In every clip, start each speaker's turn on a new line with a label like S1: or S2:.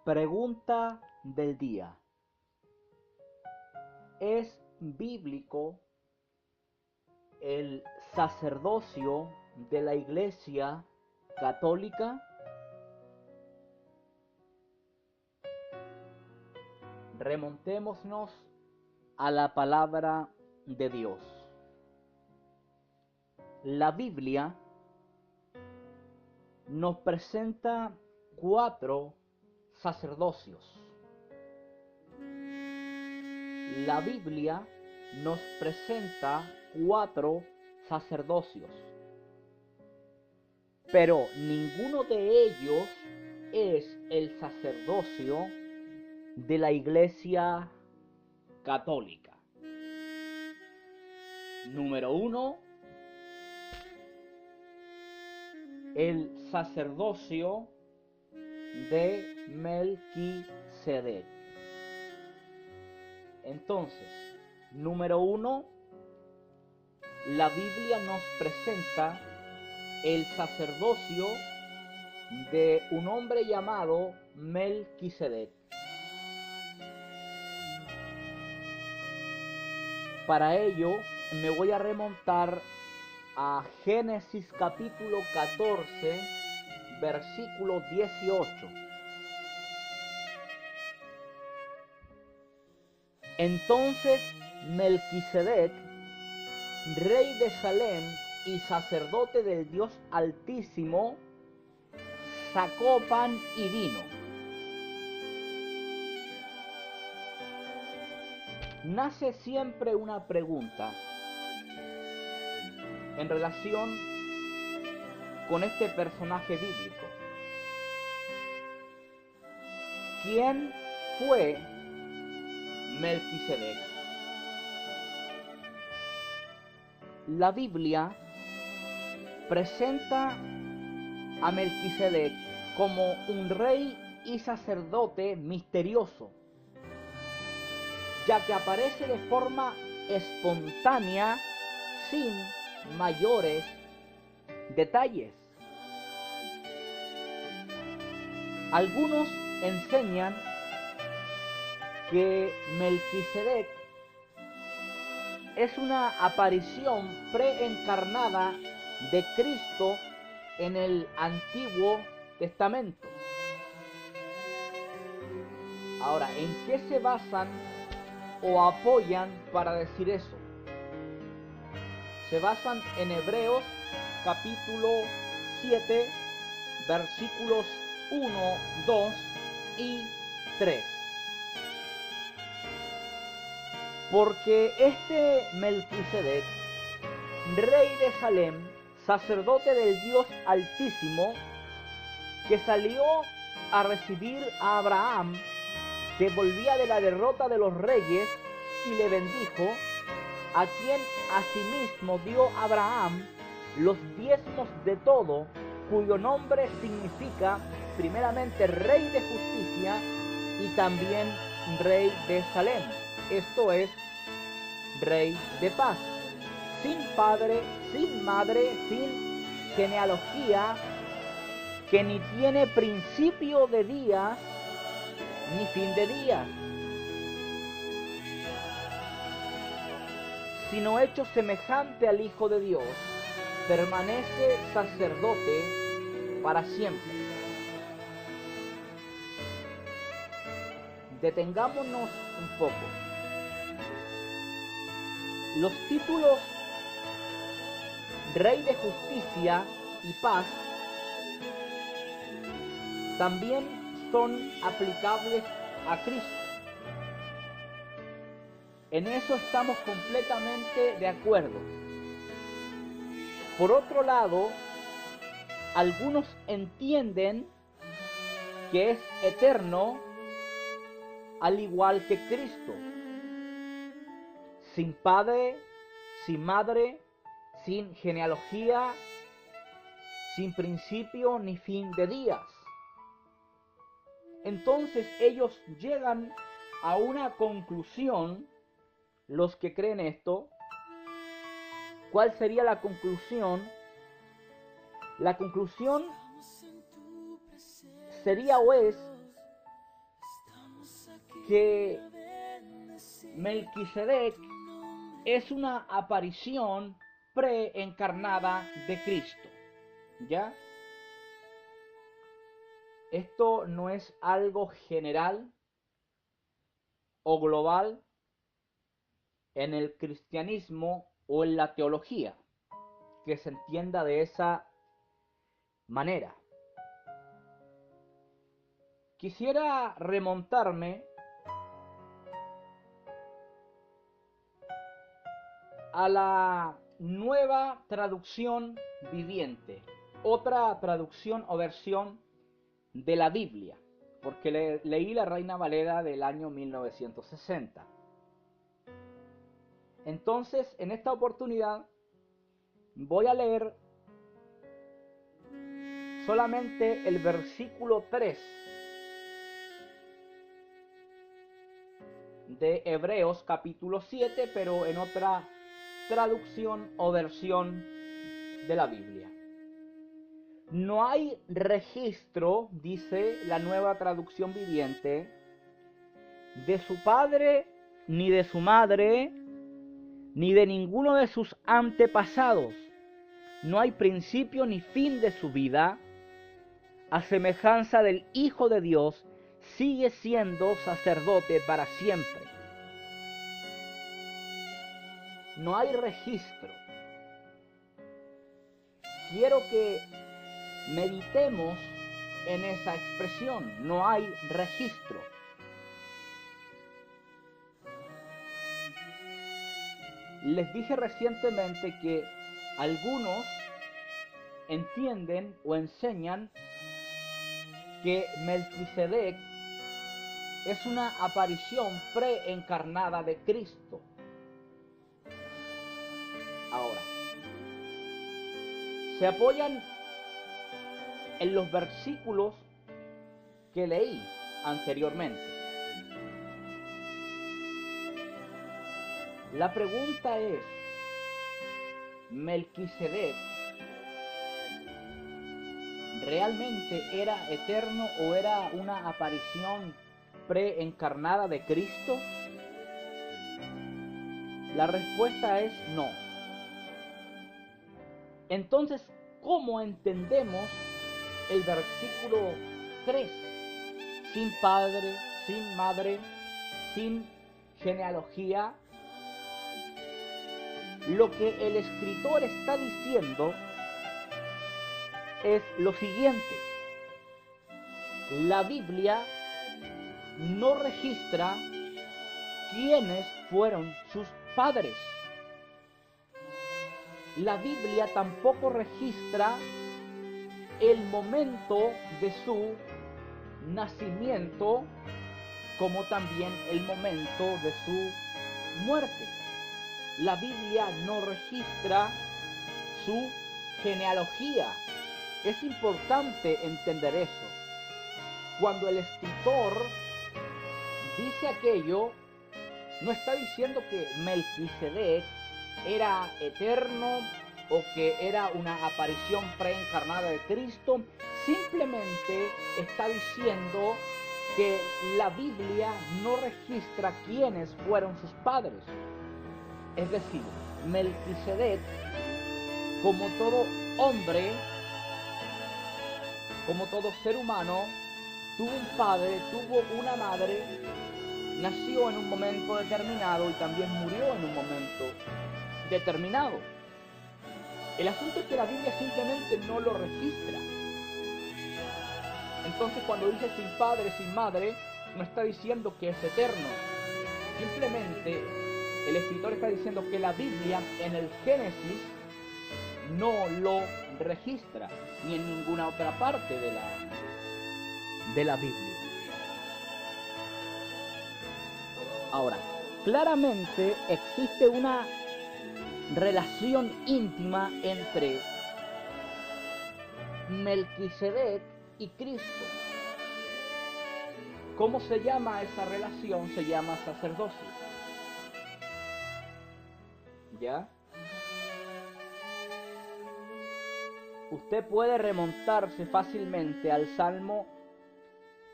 S1: Pregunta del día. ¿Es bíblico el sacerdocio de la Iglesia Católica? Remontémonos a la palabra de Dios. La Biblia nos presenta 4 sacerdocios. La Biblia nos presenta 4 sacerdocios, pero ninguno de ellos es el sacerdocio de la Iglesia Católica. Número 1, el sacerdocio de Melquisedec. Entonces, número 1, la Biblia nos presenta el sacerdocio de un hombre llamado Melquisedec. Para ello me voy a remontar a Génesis capítulo 14, versículo 18. Entonces Melquisedec, rey de Salem y sacerdote del Dios Altísimo, sacó pan y vino. Nace siempre una pregunta en relación con este personaje bíblico. ¿Quién fue Melquisedec? La Biblia presenta a Melquisedec como un rey y sacerdote misterioso, ya que aparece de forma espontánea sin mayores detalles. Algunos enseñan que Melquisedec es una aparición preencarnada de Cristo en el Antiguo Testamento. Ahora, ¿en qué se basan o apoyan para decir eso? Se basan en Hebreos capítulo 7, versículos 1, 2 y 3. Porque este Melquisedec, rey de Salem, sacerdote del Dios Altísimo, que salió a recibir a Abraham, que volvía de la derrota de los reyes, y le bendijo, a quien asimismo dio Abraham los diezmos de todo, cuyo nombre significa primeramente Rey de Justicia y también Rey de Salem, esto es, Rey de Paz, sin padre, sin madre, sin genealogía, que ni tiene principio de días ni fin de días, sino hecho semejante al Hijo de Dios, permanece sacerdote para siempre. Detengámonos un poco. Los títulos Rey de Justicia y Paz también son aplicables a Cristo. En eso estamos completamente de acuerdo. Por otro lado, algunos entienden que es eterno al igual que Cristo, sin padre, sin madre, sin genealogía, sin principio ni fin de días. Entonces ellos llegan a una conclusión, los que creen esto. ¿Cuál sería la conclusión? La conclusión sería o es que Melquisedec es una aparición preencarnada de Cristo, ¿ya? Esto no es algo general o global en el cristianismo o en la teología, que se entienda de esa manera. Quisiera remontarme a la Nueva Traducción Viviente, otra traducción o versión de la Biblia, porque leí la Reina Valera del año 1960. Entonces, en esta oportunidad voy a leer solamente el versículo 3 de Hebreos capítulo 7, pero en otra traducción o versión de la Biblia. No hay registro, dice la Nueva Traducción Viviente, de su padre, ni de su madre, ni de ninguno de sus antepasados. No hay principio ni fin de su vida. A semejanza del Hijo de Dios, sigue siendo sacerdote para siempre. No hay registro. Quiero que meditemos en esa expresión. No hay registro. Les dije recientemente que algunos entienden o enseñan que Melquisedec es una aparición preencarnada de Cristo. Ahora, se apoyan en los versículos que leí anteriormente. La pregunta es, ¿Melquisedec realmente era eterno o era una aparición preencarnada de Cristo? La respuesta es no. Entonces, ¿cómo entendemos el versículo 3? Sin padre, sin madre, sin genealogía. Lo que el escritor está diciendo es lo siguiente: la Biblia no registra quiénes fueron sus padres. La Biblia tampoco registra el momento de su nacimiento, como también el momento de su muerte. La Biblia no registra su genealogía. Es importante entender eso. Cuando el escritor dice aquello, no está diciendo que Melquisedec era eterno o que era una aparición preencarnada de Cristo. Simplemente está diciendo que la Biblia no registra quiénes fueron sus padres. Es decir, Melquisedec, como todo hombre, como todo ser humano, tuvo un padre, tuvo una madre, nació en un momento determinado y también murió en un momento determinado. El asunto es que la Biblia simplemente no lo registra. Entonces, cuando dice sin padre, sin madre, no está diciendo que es eterno. Simplemente el escritor está diciendo que la Biblia en el Génesis no lo registra, ni en ninguna otra parte de la Biblia. Ahora, claramente existe una relación íntima entre Melquisedec y Cristo. ¿Cómo se llama esa relación? Se llama sacerdocio. ¿Ya? Usted puede remontarse fácilmente al Salmo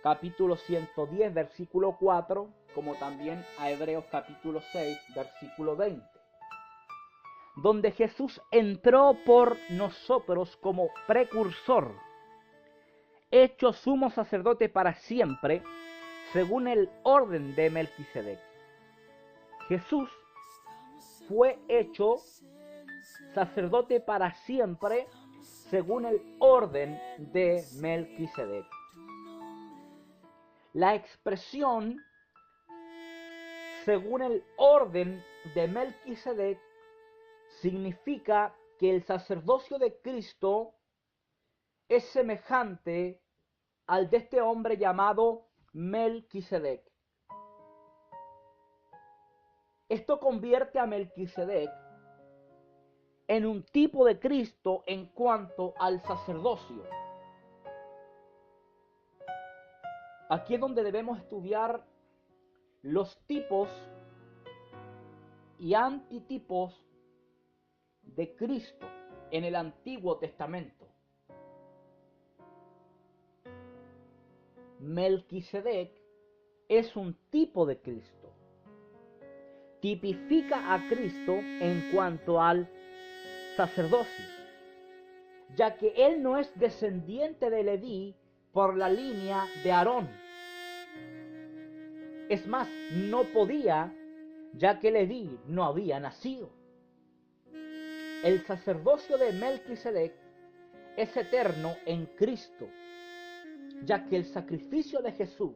S1: capítulo 110, versículo 4, como también a Hebreos capítulo 6, versículo 20, donde Jesús entró por nosotros como precursor, hecho sumo sacerdote para siempre, según el orden de Melquisedec. Jesús fue hecho sacerdote para siempre, según el orden de Melquisedec. La expresión según el orden de Melquisedec significa que el sacerdocio de Cristo es semejante al de este hombre llamado Melquisedec. Esto convierte a Melquisedec en un tipo de Cristo en cuanto al sacerdocio. Aquí es donde debemos estudiar los tipos y antitipos de Cristo en el Antiguo Testamento. Melquisedec es un tipo de Cristo. Tipifica a Cristo en cuanto al sacerdocio, ya que él no es descendiente de Leví por la línea de Aarón. Es más, no podía, ya que Leví no había nacido. El sacerdocio de Melquisedec es eterno en Cristo, ya que el sacrificio de Jesús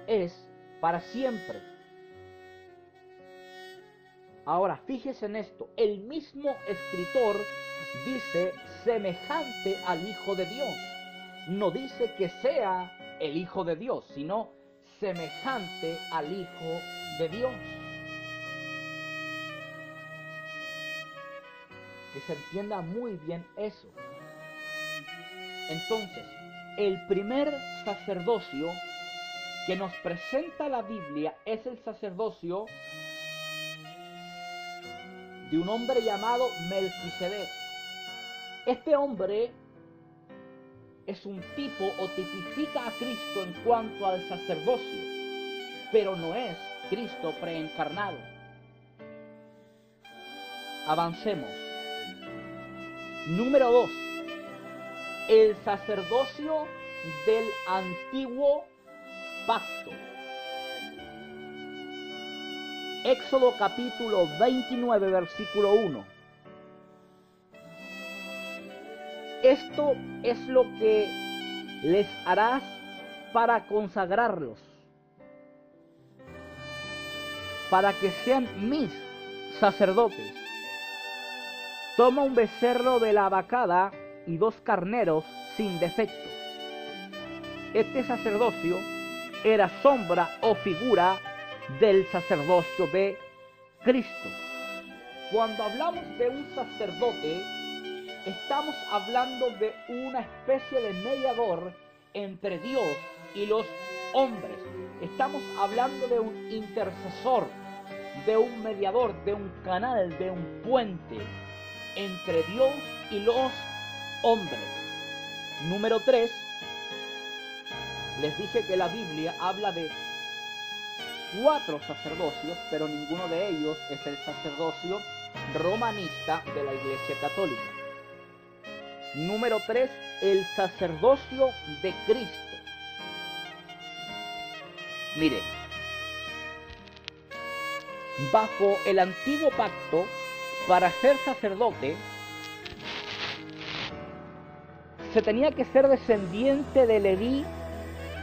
S1: es para siempre. Ahora, fíjese en esto, el mismo escritor dice semejante al Hijo de Dios. No dice que sea el Hijo de Dios, sino semejante al Hijo de Dios. Que se entienda muy bien eso. Entonces, el primer sacerdocio que nos presenta la Biblia es el sacerdocio de un hombre llamado Melquisedec. Este hombre es un tipo o tipifica a Cristo en cuanto al sacerdocio, pero no es Cristo preencarnado. Avancemos. Número 2. El sacerdocio del antiguo pacto. Éxodo capítulo 29, versículo 1. Esto es lo que les harás para consagrarlos, para que sean mis sacerdotes. Toma un becerro de la vacada y 2 carneros sin defecto. Este sacerdocio era sombra o figura del sacerdocio de Cristo. Cuando hablamos de un sacerdote, estamos hablando de una especie de mediador entre Dios y los hombres. Estamos hablando de un intercesor, de un mediador, de un canal, de un puente entre Dios y los hombres. Número 3. Les dije que la Biblia habla de 4 sacerdocios, pero ninguno de ellos es el sacerdocio romanista de la Iglesia Católica. Número 3, el sacerdocio de Cristo. Mire, bajo el antiguo pacto, para ser sacerdote, se tenía que ser descendiente de Leví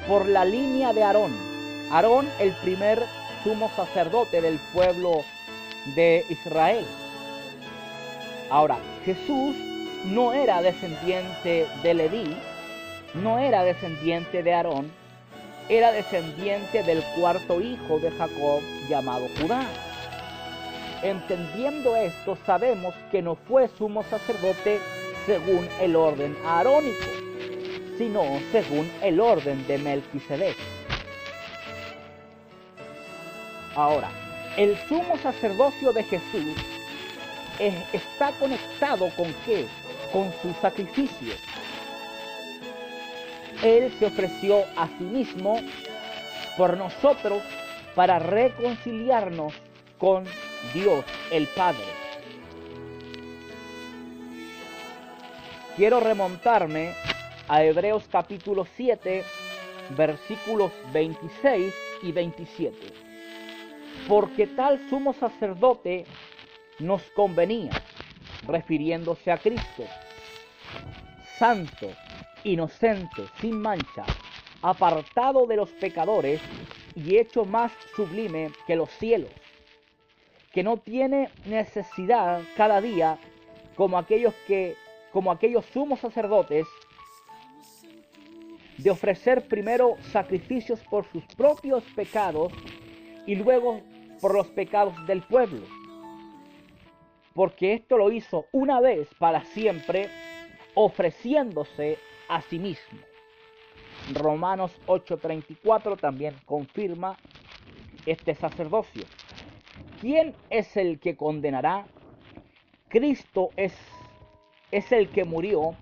S1: por la línea de Aarón. Aarón, el primer sumo sacerdote del pueblo de Israel. Ahora, Jesús no era descendiente de Leví, no era descendiente de Aarón, era descendiente del 4º hijo de Jacob llamado Judá. Entendiendo esto, sabemos que no fue sumo sacerdote según el orden aarónico, sino según el orden de Melquisedec. Ahora, el sumo sacerdocio de Jesús está conectado ¿con qué? Con su sacrificio. Él se ofreció a sí mismo por nosotros para reconciliarnos con Dios el Padre. Quiero remontarme a Hebreos capítulo 7, versículos 26 y 27. Porque tal sumo sacerdote nos convenía, refiriéndose a Cristo, santo, inocente, sin mancha, apartado de los pecadores y hecho más sublime que los cielos, que no tiene necesidad cada día como aquellos sumos sacerdotes de ofrecer primero sacrificios por sus propios pecados y luego por los pecados del pueblo, porque esto lo hizo una vez para siempre, ofreciéndose a sí mismo. Romanos 8:34 también confirma este sacerdocio. ¿Quién es el que condenará? Cristo es el que murió,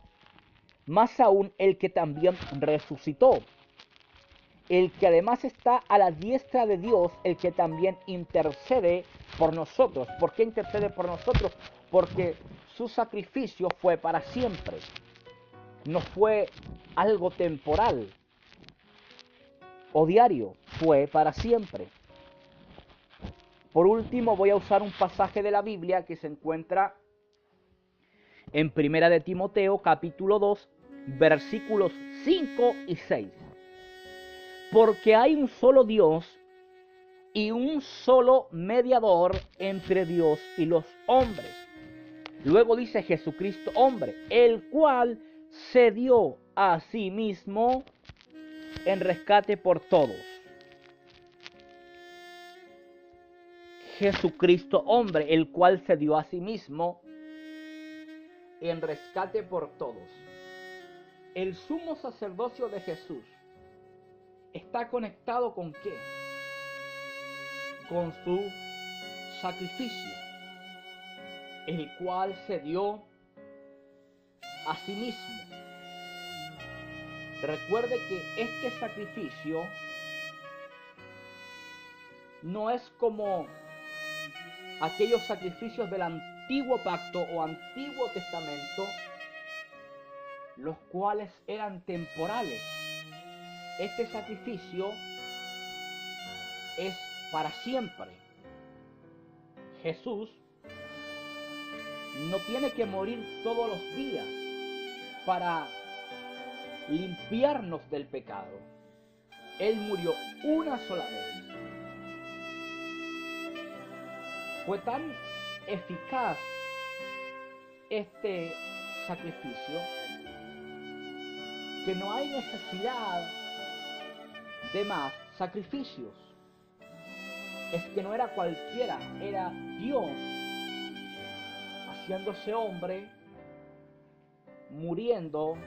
S1: más aún el que también resucitó, el que además está a la diestra de Dios, el que también intercede por nosotros. ¿Por qué intercede por nosotros? Porque su sacrificio fue para siempre, no fue algo temporal o diario, fue para siempre. Por último, voy a usar un pasaje de la Biblia que se encuentra en Primera de Timoteo, capítulo 2, versículos 5 y 6. Porque hay un solo Dios y un solo mediador entre Dios y los hombres. Luego dice Jesucristo hombre, el cual se dio a sí mismo en rescate por todos. Jesucristo hombre, el cual se dio a sí mismo en rescate por todos. El sumo sacerdocio de Jesús está conectado ¿con qué? Con su sacrificio, el cual se dio a sí mismo. Recuerde que este sacrificio no es como aquellos sacrificios del antiguo pacto o antiguo testamento, los cuales eran temporales. Este sacrificio es para siempre. Jesús no tiene que morir todos los días para limpiarnos del pecado. Él murió una sola vez. Fue tan eficaz este sacrificio que no hay necesidad de más sacrificios. Es que no era cualquiera, era Dios haciéndose hombre, muriendo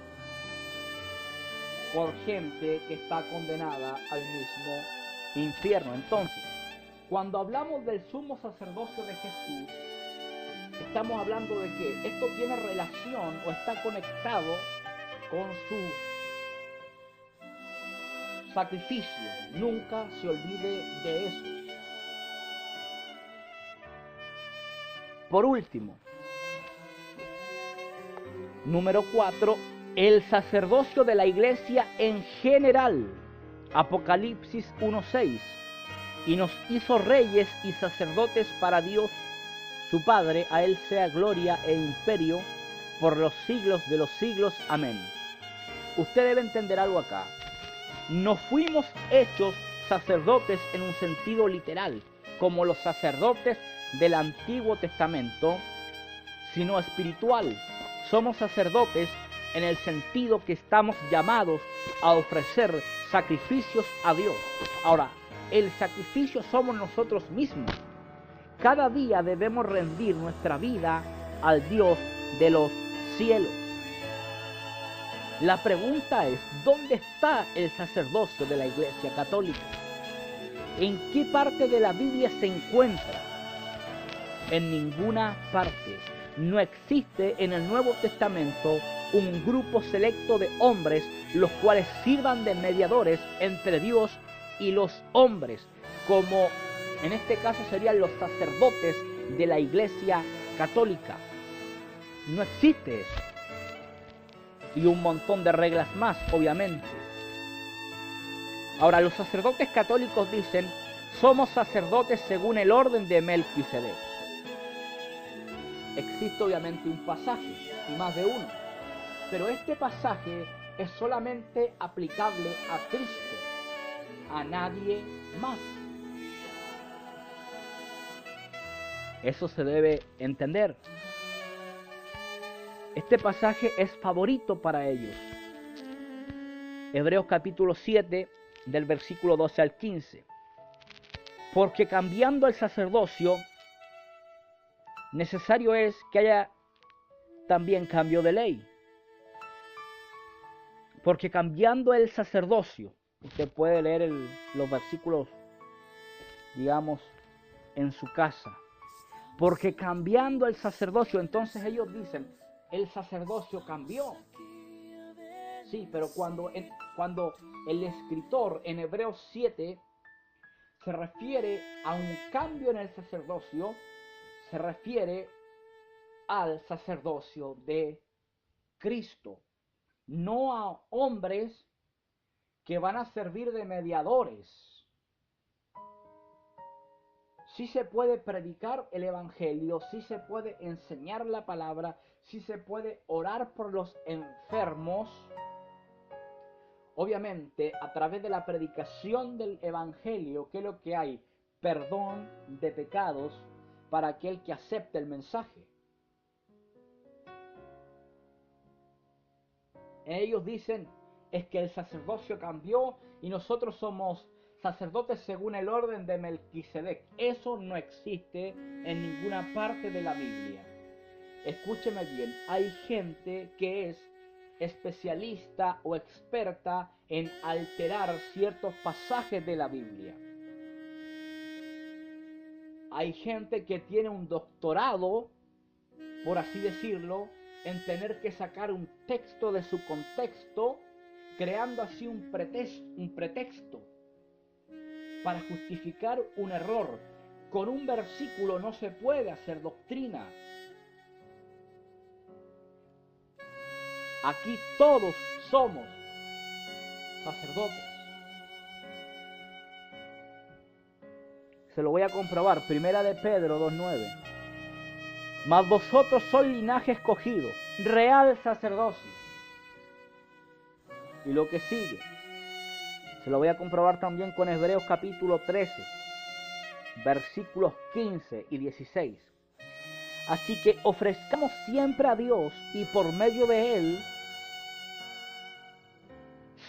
S1: por gente que está condenada al mismo infierno. Entonces, cuando hablamos del sumo sacerdocio de Jesús, estamos hablando de que esto tiene relación o está conectado con su sacrificio. Nunca se olvide de eso. Por último, número 4, el sacerdocio de la iglesia en general. Apocalipsis 1:6. Y nos hizo reyes y sacerdotes para Dios su Padre, a Él sea gloria e imperio por los siglos de los siglos. Amén. Usted debe entender algo acá. No fuimos hechos sacerdotes en un sentido literal, como los sacerdotes del Antiguo Testamento, sino espiritual. Somos sacerdotes en el sentido que estamos llamados a ofrecer sacrificios a Dios. Ahora, el sacrificio somos nosotros mismos. Cada día debemos rendir nuestra vida al Dios de los cielos. La pregunta es, ¿dónde está el sacerdocio de la Iglesia Católica? ¿En qué parte de la Biblia se encuentra? En ninguna parte. No existe en el Nuevo Testamento un grupo selecto de hombres los cuales sirvan de mediadores entre Dios y los hombres, como en este caso serían los sacerdotes de la Iglesia Católica. No existe eso. Y un montón de reglas más, obviamente. Ahora, los sacerdotes católicos dicen, somos sacerdotes según el orden de Melquisedec. Existe obviamente un pasaje, y más de uno, pero este pasaje es solamente aplicable a Cristo, a nadie más. Eso se debe entender. Este pasaje es favorito para ellos. Hebreos capítulo 7, del versículo 12 al 15. Porque cambiando el sacerdocio, necesario es que haya también cambio de ley. Porque cambiando el sacerdocio, usted puede leer los versículos, digamos, en su casa. Porque cambiando el sacerdocio, entonces ellos dicen, el sacerdocio cambió. Sí, pero cuando el escritor en Hebreos 7 se refiere a un cambio en el sacerdocio, se refiere al sacerdocio de Cristo, no a hombres que van a servir de mediadores. Sí se puede predicar el evangelio, sí se puede enseñar la palabra, sí se puede orar por los enfermos. Obviamente, a través de la predicación del evangelio, ¿qué es lo que hay? Perdón de pecados para aquel que acepte el mensaje. Ellos dicen, es que el sacerdocio cambió y nosotros somos sacerdotes según el orden de Melquisedec. Eso no existe en ninguna parte de la Biblia. Escúcheme bien, hay gente que es especialista o experta en alterar ciertos pasajes de la Biblia. Hay gente que tiene un doctorado, por así decirlo, en tener que sacar un texto de su contexto, creando así un pretexto para justificar un error. Con un versículo no se puede hacer doctrina. Aquí todos somos sacerdotes. Se lo voy a comprobar. Primera de Pedro 2:9. Mas vosotros sois linaje escogido, real sacerdocio. Y lo que sigue, se lo voy a comprobar también con Hebreos capítulo 13, versículos 15 y 16. Así que ofrezcamos siempre a Dios y por medio de Él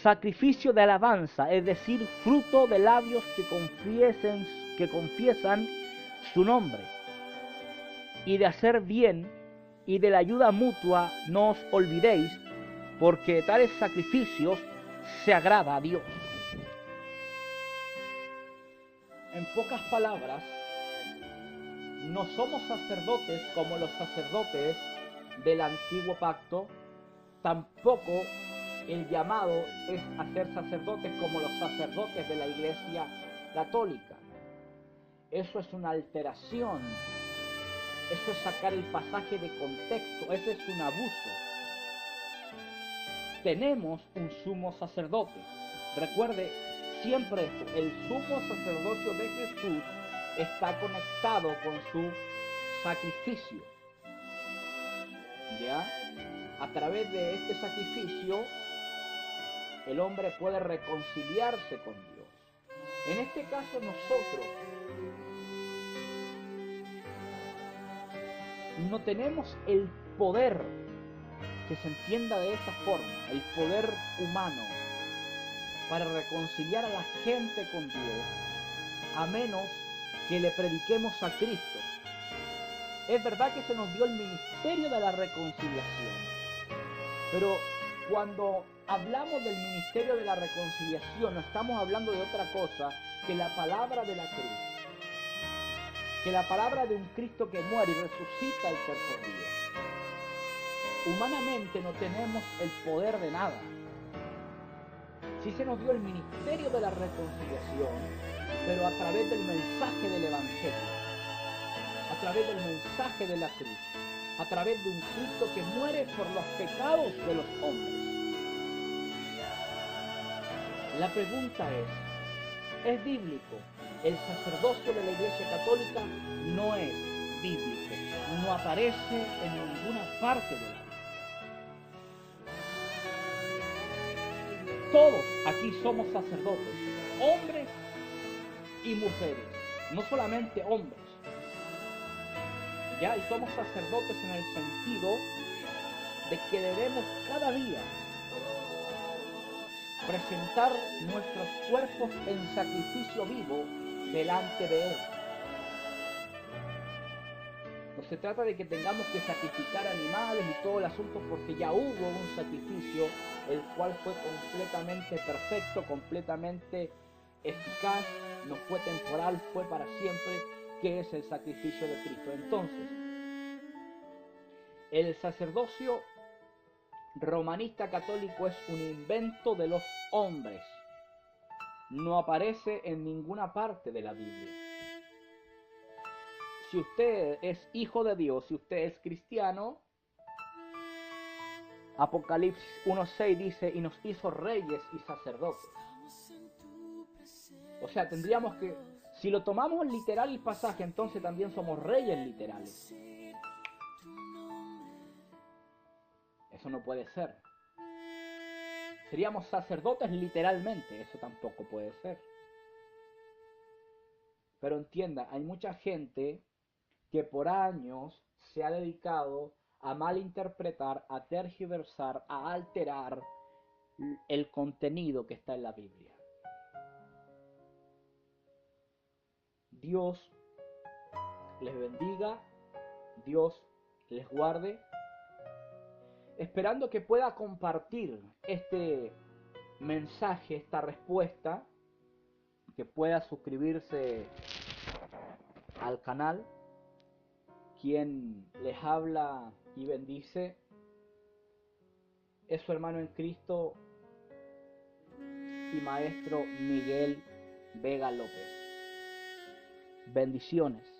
S1: sacrificio de alabanza, es decir, fruto de labios que confiesan su nombre. Y de hacer bien y de la ayuda mutua no os olvidéis, porque de tales sacrificios se agrada a Dios. En pocas palabras, no somos sacerdotes como los sacerdotes del antiguo pacto, tampoco el llamado es a ser sacerdotes como los sacerdotes de la Iglesia Católica. Eso es una alteración, eso es sacar el pasaje de contexto, ese es un abuso. Tenemos un sumo sacerdote. Recuerde siempre esto, el sumo sacerdocio de Jesús está conectado con su sacrificio. ¿Ya? A través de este sacrificio, el hombre puede reconciliarse con Dios. En este caso nosotros no tenemos el poder, que se entienda de esa forma, el poder humano para reconciliar a la gente con Dios, a menos que le prediquemos a Cristo. Es verdad que se nos dio el ministerio de la reconciliación, pero cuando hablamos del ministerio de la reconciliación, no estamos hablando de otra cosa que la palabra de la cruz, que la palabra de un Cristo que muere y resucita el tercer día. Humanamente no tenemos el poder de nada. Sí se nos dio el ministerio de la reconciliación, pero a través del mensaje del Evangelio, a través del mensaje de la cruz, a través de un Cristo que muere por los pecados de los hombres. La pregunta ¿es bíblico? El sacerdocio de la Iglesia Católica no es bíblico, no aparece en ninguna parte de la Biblia. Todos aquí somos sacerdotes, hombres y mujeres, no solamente hombres. Ya, y somos sacerdotes en el sentido de que debemos cada día presentar nuestros cuerpos en sacrificio vivo delante de Él. No se trata de que tengamos que sacrificar animales y todo el asunto, porque ya hubo un sacrificio el cual fue completamente perfecto, completamente eficaz, no fue temporal, fue para siempre, que es el sacrificio de Cristo. Entonces, el sacerdocio romanista católico es un invento de los hombres. No aparece en ninguna parte de la Biblia. Si usted es hijo de Dios, si usted es cristiano, Apocalipsis 1:6 dice, y nos hizo reyes y sacerdotes. O sea, tendríamos que, si lo tomamos literal el pasaje, entonces también somos reyes literales. Eso no puede ser. Seríamos sacerdotes literalmente, eso tampoco puede ser. Pero entienda, hay mucha gente que por años se ha dedicado a malinterpretar, a tergiversar, a alterar el contenido que está en la Biblia. Dios les bendiga, Dios les guarde, esperando que pueda compartir este mensaje, esta respuesta, que pueda suscribirse al canal. Quien les habla y bendice es su hermano en Cristo y maestro Miguel Vega López. Bendiciones.